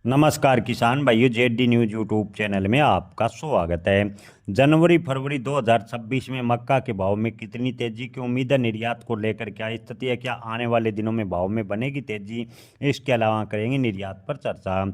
नमस्कार किसान भाइयों, जेडी न्यूज यूट्यूब चैनल में आपका स्वागत है। जनवरी फरवरी 2026 में मक्का के भाव में कितनी तेजी की उम्मीद है, निर्यात को लेकर क्या स्थिति है, क्या आने वाले दिनों में भाव में बनेगी तेजी, इसके अलावा करेंगे निर्यात पर चर्चा।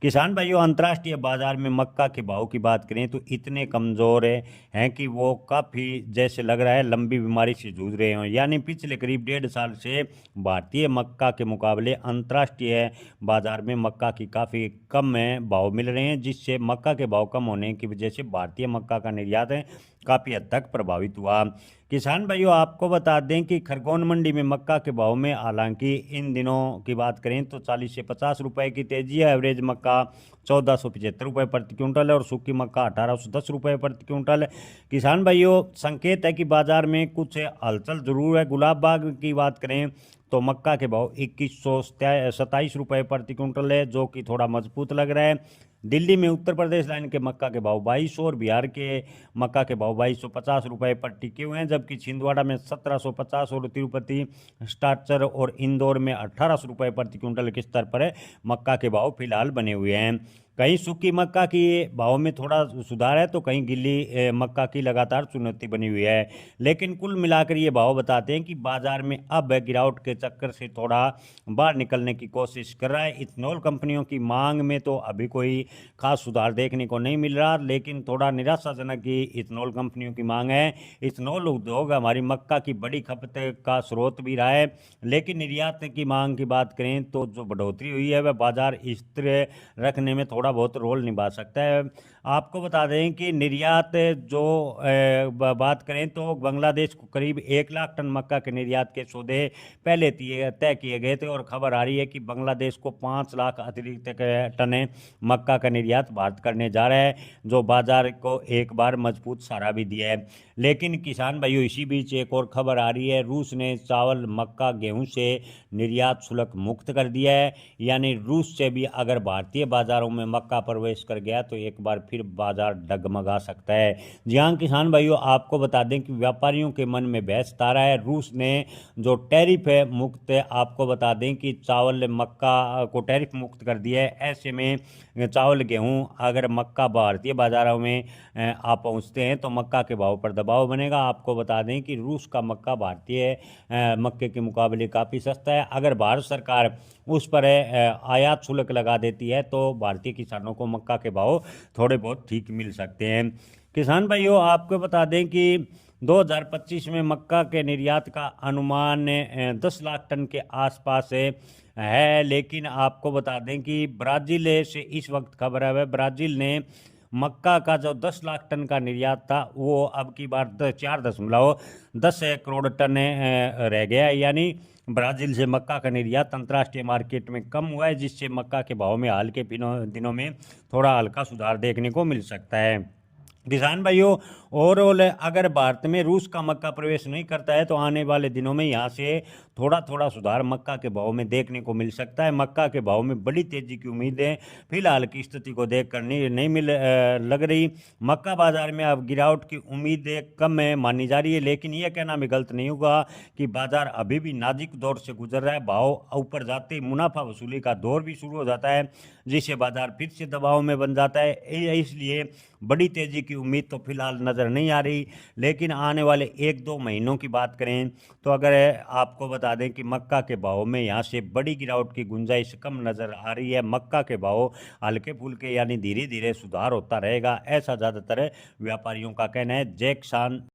किसान भाइयों, अंतर्राष्ट्रीय बाजार में मक्का के भाव की बात करें तो इतने कमज़ोर हैं कि वो काफ़ी जैसे लग रहा है लंबी बीमारी से जूझ रहे हों। यानी पिछले करीब 1.5 साल से भारतीय मक्का के मुकाबले अंतर्राष्ट्रीय बाजार में मक्का की काफ़ी कम में भाव मिल रहे हैं, जिससे मक्का के भाव कम होने की वजह से भारतीय मक्का का निर्यात है काफ़ी हद तक प्रभावित हुआ। किसान भाइयों, आपको बता दें कि खरगोन मंडी में मक्का के भाव में हालांकि इन दिनों की बात करें तो 40 से 50 रुपए की तेजी है। एवरेज मक्का 1475 रुपये प्रति क्विंटल है और सूखी मक्का 1810 रुपये प्रति क्विंटल है। किसान भाइयों, संकेत है कि बाजार में कुछ हलचल जरूर है। गुलाब बाग की बात करें तो मक्का के भाव 2127 रुपये प्रति क्विंटल है, जो कि थोड़ा मजबूत लग रहा है। दिल्ली में उत्तर प्रदेश लाइन के मक्का के भाव 2200 और बिहार के मक्का के भाव 2250 रुपये पर टिके हुए हैं, जबकि छिंदवाड़ा में 1750 और तिरुपति स्टार्चर और इंदौर में 1800 रुपये प्रति क्विंटल के स्तर पर मक्का के भाव फिलहाल बने हुए हैं। कहीं सूखी मक्का की भाव में थोड़ा सुधार है तो कहीं गीली मक्का की लगातार चुनौती बनी हुई है। लेकिन कुल मिलाकर ये भाव बताते हैं कि बाजार में अब गिरावट के चक्कर से थोड़ा बाहर निकलने की कोशिश कर रहा है। इथेनॉल कंपनियों की मांग में तो अभी कोई खास सुधार देखने को नहीं मिल रहा, लेकिन थोड़ा निराशाजनक ही इथेनॉल कंपनियों की मांग है। इथेनॉल उद्योग हमारी मक्का की बड़ी खपत का स्रोत भी रहा है, लेकिन निर्यात की मांग की बात करें तो जो बढ़ोतरी हुई है वह बाजार स्थिर रखने में थोड़ा बहुत रोल निभा सकता है। आपको बता दें कि निर्यात जो बात करें तो बांग्लादेश को करीब 1 लाख टन मक्का के निर्यात के सौदे पहले तय किए गए थे और खबर आ रही है कि बांग्लादेश को 5 लाख अतिरिक्त टन मक्का का निर्यात भारत करने जा रहा है, जो बाजार को एक बार मजबूत सहारा भी दिया है। लेकिन किसान भाइयों, इसी बीच एक और खबर आ रही है। रूस ने चावल मक्का गेहूं से निर्यात शुल्क मुक्त कर दिया है। यानी रूस से भी अगर भारतीय बाजारों में मक्का प्रवेश कर गया तो एक बार फिर बाजार डगमगा सकता है। जी हाँ किसान भाइयों, आपको बता दें कि व्यापारियों के मन में बहस तारा है। रूस ने जो टैरिफ है मुक्त है, आपको बता दें कि चावल मक्का को टैरिफ मुक्त कर दिया है। ऐसे में चावल गेहूं अगर मक्का भारतीय बाजारों में आप पहुंचते हैं तो मक्का के भाव पर दबाव बनेगा। आपको बता दें कि रूस का मक्का भारतीय मक्के के मुकाबले काफ़ी सस्ता है। अगर भारत सरकार उस पर आयात शुल्क लगा देती है तो भारतीय किसानों को मक्का के भाव थोड़े बहुत ठीक मिल सकते हैं। किसान भाइयों, आपको बता दें कि 2025 में मक्का के निर्यात का अनुमान 10 लाख टन के आसपास है। लेकिन आपको बता दें कि ब्राज़ील से इस वक्त खबर है वह ब्राज़ील ने मक्का का जो 10 लाख टन का निर्यात था वो अब की बार 4.10 करोड़ टन रह गया है। यानी ब्राज़ील से मक्का का निर्यात अंतर्राष्ट्रीय मार्केट में कम हुआ है, जिससे मक्का के भाव में हाल के दिनों में थोड़ा हल्का सुधार देखने को मिल सकता है। किसान भाइयों, ओवरऑल अगर भारत में रूस का मक्का प्रवेश नहीं करता है तो आने वाले दिनों में यहाँ से थोड़ा थोड़ा सुधार मक्का के भाव में देखने को मिल सकता है। मक्का के भाव में बड़ी तेजी की उम्मीदें फिलहाल की स्थिति को देख कर नहीं लग रही। मक्का बाजार में अब गिरावट की उम्मीदें कम है मानी जा रही है, लेकिन यह कहना भी गलत नहीं होगा कि बाजार अभी भी नाजुक दौर से गुजर रहा है। भाव ऊपर जाते ही मुनाफा वसूली का दौर भी शुरू हो जाता है, जिससे बाजार फिर से दबाव में बन जाता है। इसलिए बड़ी तेजी की उम्मीद तो फिलहाल नज़र नहीं आ रही, लेकिन आने वाले 1-2 महीनों की बात करें तो अगर आपको बता दें कि मक्का के भाव में यहाँ से बड़ी गिरावट की गुंजाइश कम नज़र आ रही है। मक्का के भाव हल्के फुल्के यानी धीरे धीरे सुधार होता रहेगा, ऐसा ज़्यादातर व्यापारियों का कहना है। जय किसान।